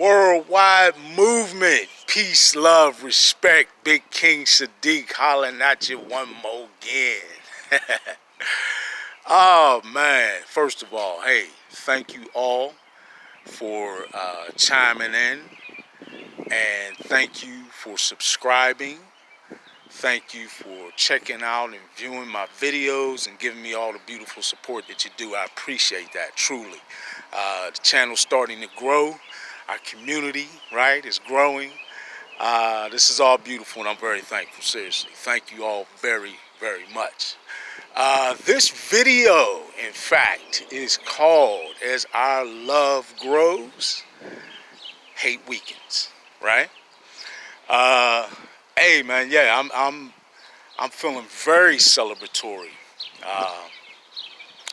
Worldwide movement. Peace, love, respect. Big King Sadiq hollering at you one more again. Oh, man. First of all, hey, thank you all for chiming in. And thank you for subscribing. Thank you for checking out and viewing my videos and giving me all the beautiful support that you do. I appreciate that, truly. The channel's starting to grow. Our community, right, is growing. This is all beautiful, and I'm very thankful, seriously. Thank you all very, very much. This video, in fact, is called As Our Love Grows, Hate Weakens, right? Hey, man, yeah, I'm feeling very celebratory.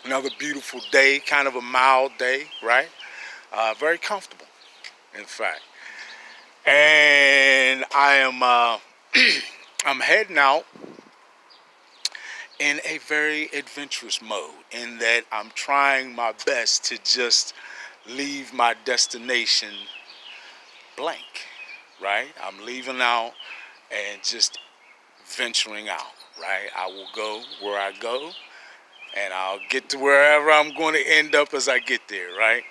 Another beautiful day, kind of a mild day, right? Very comfortable, in fact. And I am I'm heading out in a very adventurous mode, in that I'm trying my best to just leave my destination blank, right? I'm leaving out and just venturing out, right? I will go where I go, and I'll get to wherever I'm going to end up as I get there, right?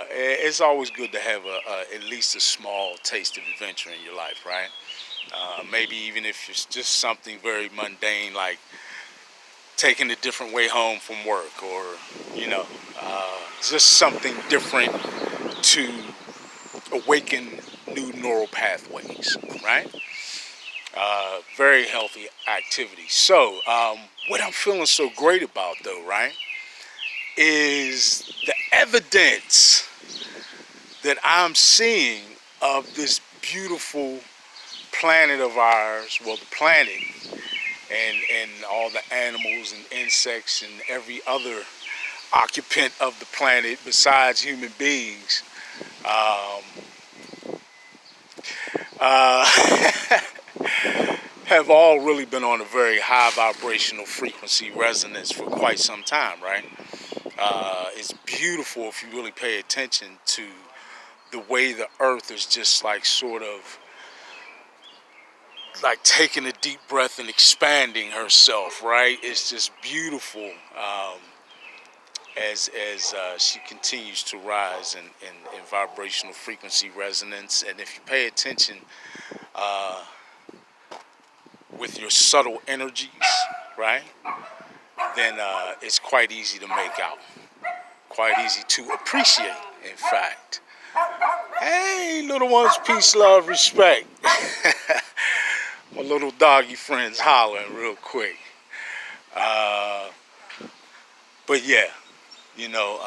It's always good to have at least a small taste of adventure in your life, right? Maybe even if it's just something very mundane, like taking a different way home from work, or, you know, just something different to awaken new neural pathways, right? Very healthy activity. So, what I'm feeling so great about, though, right, is the evidence that I'm seeing of this beautiful planet of ours, well, the planet, and all the animals and insects and every other occupant of the planet besides human beings, have all really been on a very high vibrational frequency resonance for quite some time, right? It's beautiful if you really pay attention to the way the earth is just like sort of like taking a deep breath and expanding herself, right? It's just beautiful as she continues to rise in vibrational frequency resonance. And if you pay attention with your subtle energies, right, then it's quite easy to make out. Quite easy to appreciate, in fact. Hey, little ones, peace, love, respect. My little doggy friends hollering real quick. But yeah, you know,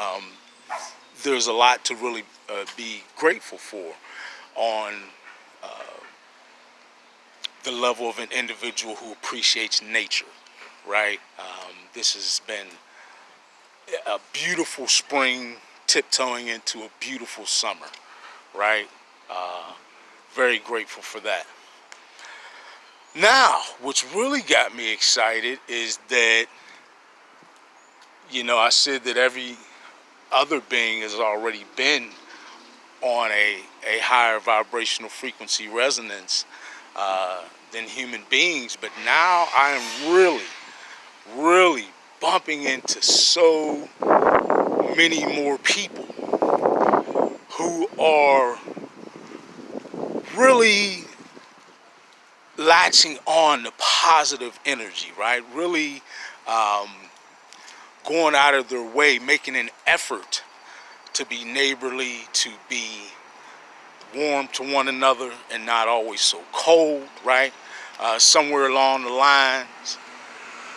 there's a lot to really be grateful for on the level of an individual who appreciates nature, right? This has been a beautiful spring tiptoeing into a beautiful summer, right? Very grateful for that. Now, what's really got me excited is that, you know, I said that every other being has already been on a higher vibrational frequency resonance than human beings, but now I am really bumping into so many more people who are really latching on to positive energy, right? Really going out of their way, making an effort to be neighborly, to be warm to one another and not always so cold, right? Somewhere along the lines,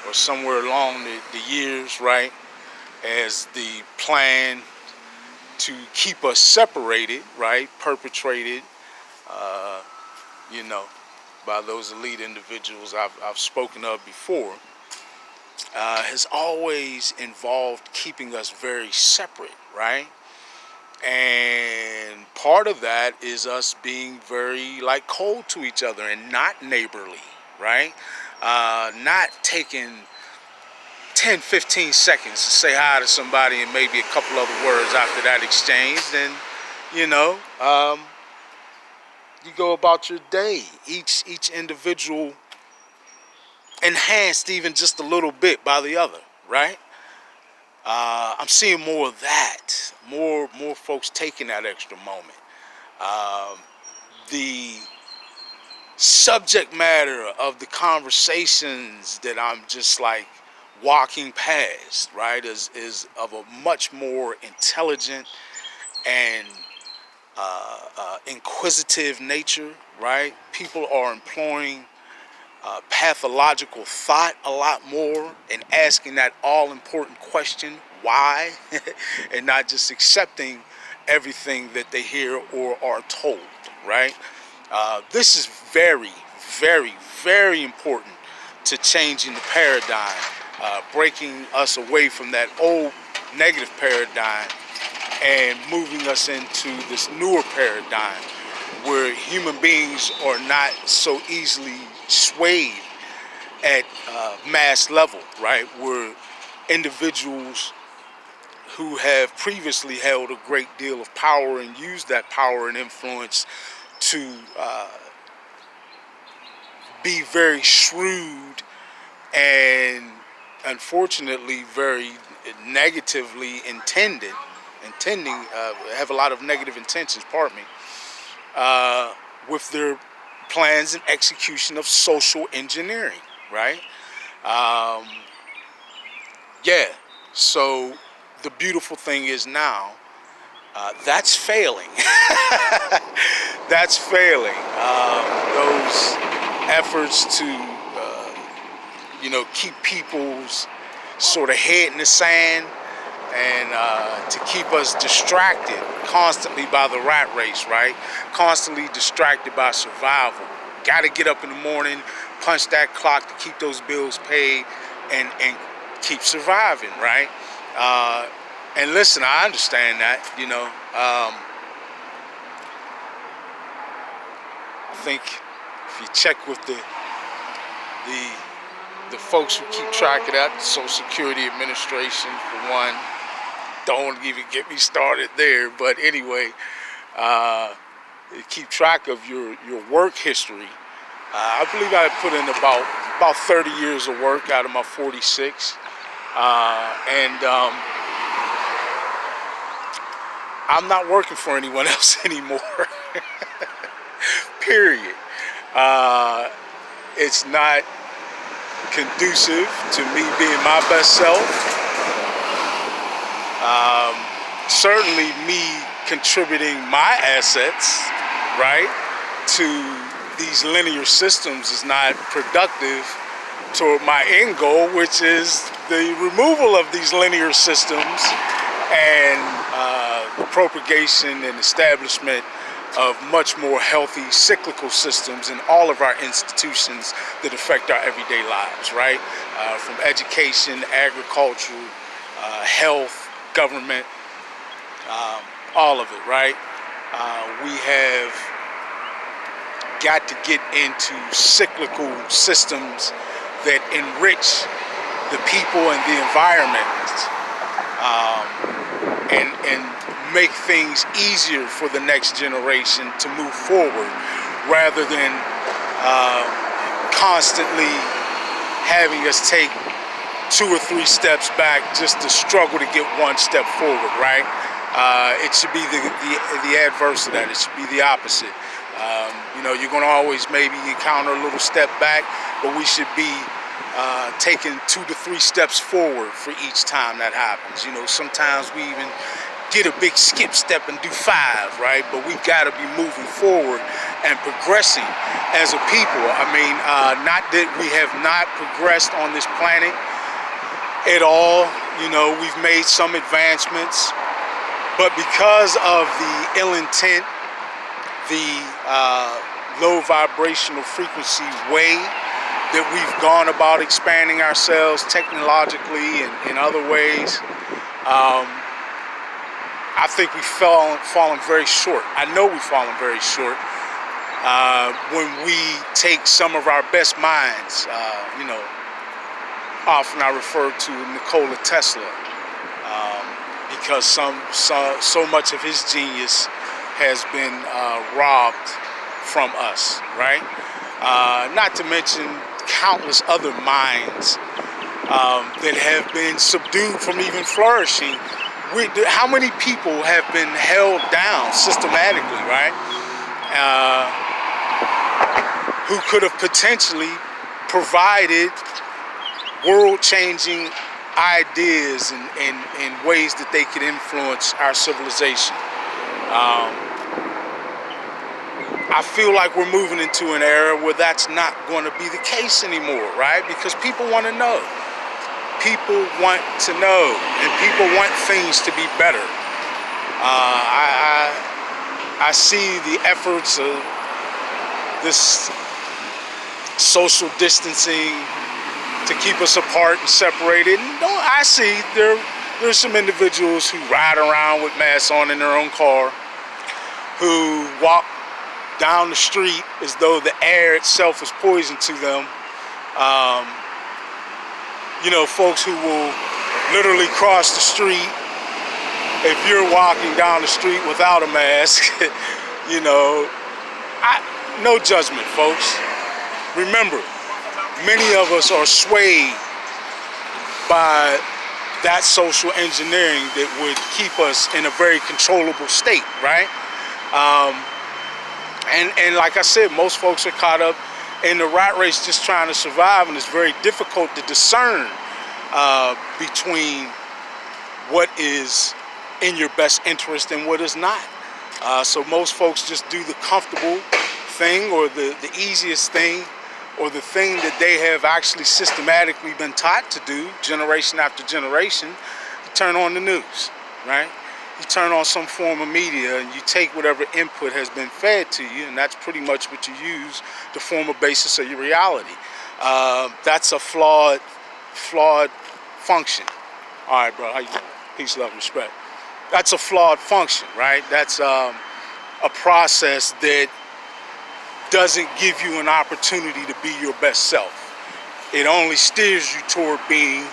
or somewhere along the years, right, as the plan to keep us separated, right, perpetrated, you know, by those elite individuals I've spoken of before, has always involved keeping us very separate, right? And part of that is us being very like cold to each other and not neighborly, right? Not taking 10, 15 seconds to say hi to somebody and maybe a couple other words after that exchange, then, You know, you go about your day. Each individual enhanced even just a little bit by the other, right? I'm seeing more of that. More folks taking that extra moment. Um, the subject matter of the conversations that I'm just like walking past, right, is of a much more intelligent and inquisitive nature, right? People are employing pathological thought a lot more and asking that all-important question, why, and not just accepting everything that they hear or are told, right? This is very, very, very important to changing the paradigm, breaking us away from that old negative paradigm and moving us into this newer paradigm where human beings are not so easily swayed at mass level, right? Where individuals who have previously held a great deal of power and used that power and influence to be very shrewd and unfortunately very negatively intending have a lot of negative intentions, pardon me, with their plans and execution of social engineering, right? Um, yeah, so the beautiful thing is now, that's failing. That's failing. Those efforts to, keep people's sort of head in the sand and to keep us distracted constantly by the rat race, right? Constantly distracted by survival. Got to get up in the morning, punch that clock to keep those bills paid, and keep surviving, right? And listen, I understand that, I think if you check with the folks who keep track of that, the Social Security Administration, for one, don't even get me started there. But anyway, keep track of your work history. I believe I put in about 30 years of work out of my 46, and I'm not working for anyone else anymore. Period. It's not conducive to me being my best self. Certainly me contributing my assets, right, to these linear systems is not productive toward my end goal, which is the removal of these linear systems and the propagation and establishment of much more healthy cyclical systems in all of our institutions that affect our everyday lives, right? From education, agriculture, health, government, all of it, right? We have got to get into cyclical systems that enrich the people and the environment, and make things easier for the next generation to move forward, rather than constantly having us take 2 or 3 steps back just to struggle to get 1 step forward, right? It should be the adverse of that. It should be the opposite. You're going to always maybe encounter a little step back, but we should be taking 2 to 3 steps forward for each time that happens. Sometimes we even get a big skip step and do 5, right? But we got to be moving forward and progressing as a people. I mean, not that we have not progressed on this planet at all. We've made some advancements, but because of the ill intent, the low vibrational frequency way that we've gone about expanding ourselves technologically and in other ways, I think we've fallen very short. I know we've fallen very short when we take some of our best minds. Often I refer to Nikola Tesla, because so much of his genius has been robbed from us, right? Not to mention countless other minds that have been subdued from even flourishing. How many people have been held down systematically, right? Who could have potentially provided world-changing ideas and ways that they could influence our civilization. I feel like we're moving into an era where that's not going to be the case anymore, right? Because people want to know. People want to know, and people want things to be better. I see the efforts of this social distancing to keep us apart and separated. And I see there's some individuals who ride around with masks on in their own car, who walk down the street as though the air itself is poison to them. You know, folks who will literally cross the street if you're walking down the street without a mask. You know, no judgment, folks. Remember, many of us are swayed by that social engineering that would keep us in a very controllable state, right? And like I said, most folks are caught up in the rat race just trying to survive, and it's very difficult to discern between what is in your best interest and what is not. So most folks just do the comfortable thing, or the easiest thing, or the thing that they have actually systematically been taught to do generation after generation. You turn on the news, right? You turn on some form of media and you take whatever input has been fed to you, and that's pretty much what you use to form a basis of your reality. That's a flawed function. All right, bro, how you doing? Peace, love, respect. That's a flawed function, right? That's a process that doesn't give you an opportunity to be your best self. It only steers you toward being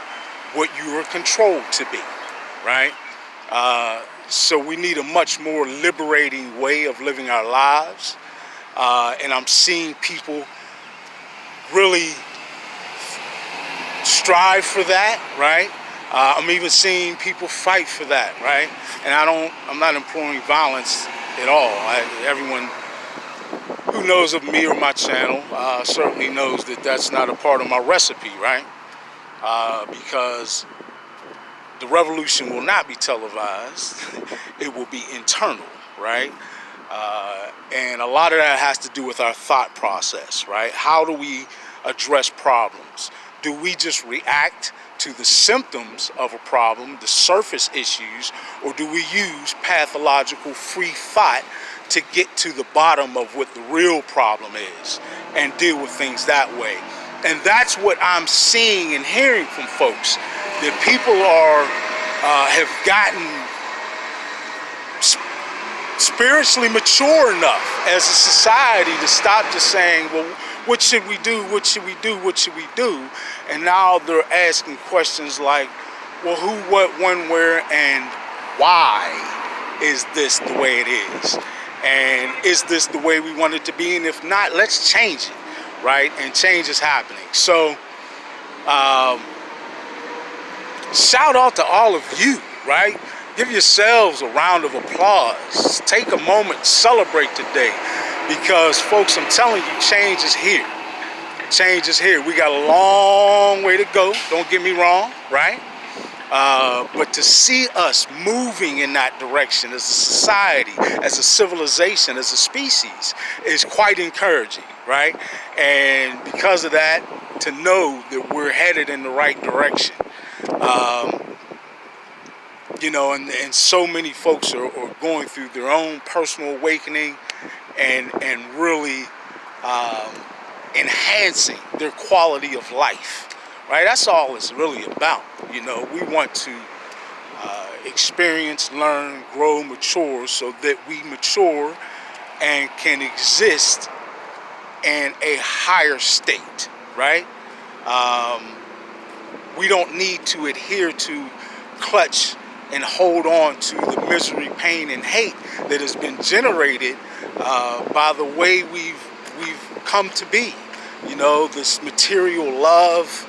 what you are controlled to be, right? So we need a much more liberating way of living our lives. And I'm seeing people really strive for that, right? I'm even seeing people fight for that, right? And I'm not employing violence at all. Everyone who knows of me or my channel certainly knows that that's not a part of my recipe, right? Because the revolution will not be televised. It will be internal, right? And a lot of that has to do with our thought process, right? How do we address problems? Do we just react to the symptoms of a problem, the surface issues, or do we use pathological free thought to get to the bottom of what the real problem is and deal with things that way? And that's what I'm seeing and hearing from folks, that people have gotten spiritually mature enough as a society to stop just saying, well, what should we do? What should we do? What should we do? And now they're asking questions like, well, who, what, when, where, and why is this the way it is? And is this the way we want it to be? And if not, let's change it, right? And change is happening. So, shout out to all of you, right? Give yourselves a round of applause. Take a moment, celebrate today. Because, folks, I'm telling you, change is here. Change is here. We got a long way to go, don't get me wrong, right? But to see us moving in that direction as a society, as a civilization, as a species, is quite encouraging, right? And because of that, to know that we're headed in the right direction. You know, and so many folks are going through their own personal awakening and really enhancing their quality of life, right? That's all it's really about. You know, we want to experience, learn, grow, mature, so that we mature and can exist in a higher state, right? We don't need to adhere to clutch and hold on to the misery, pain, and hate that has been generated by the way we've come to be. You know, this material love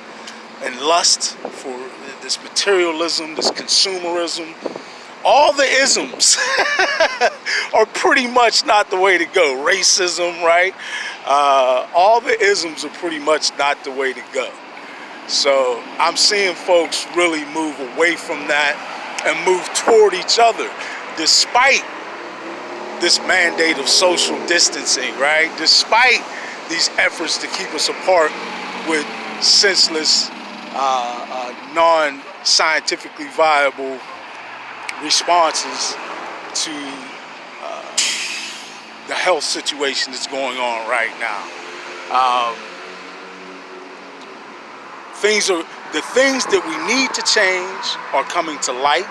and lust for this materialism, this consumerism. All the isms are pretty much not the way to go. Racism, right? All the isms are pretty much not the way to go. So I'm seeing folks really move away from that and move toward each other, despite this mandate of social distancing, right? Despite these efforts to keep us apart with senseless, non-scientifically viable responses to the health situation that's going on right now. The things that we need to change are coming to light,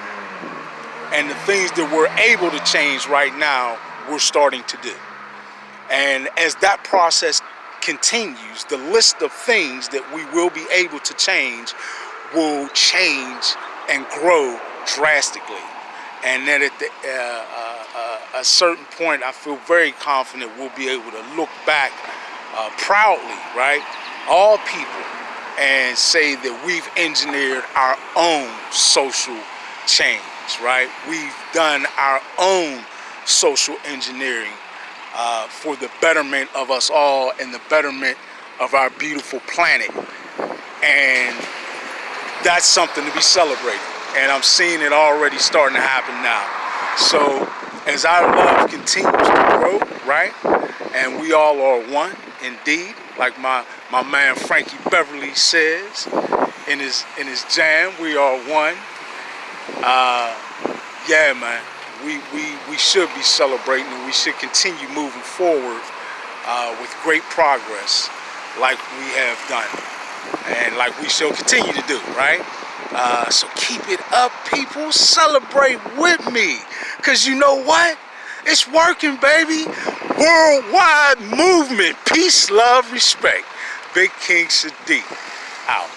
and the things that we're able to change right now, we're starting to do. And as that process continues, the list of things that we will be able to change will change and grow drastically. And then at a certain point, I feel very confident we'll be able to look back proudly, right, all people, and say that we've engineered our own social change, right? We've done our own social engineering for the betterment of us all and the betterment of our beautiful planet. And that's something to be celebrated. And I'm seeing it already starting to happen now. So as our love continues to grow, right? And we all are one, indeed. Like my man Frankie Beverly says in his jam, we are one. Yeah, man. We should be celebrating, and we should continue moving forward with great progress like we have done and like we shall continue to do, right? So keep it up, people. Celebrate with me, because you know what? It's working, baby. Worldwide movement. Peace, love, respect. Big King Sadiq out.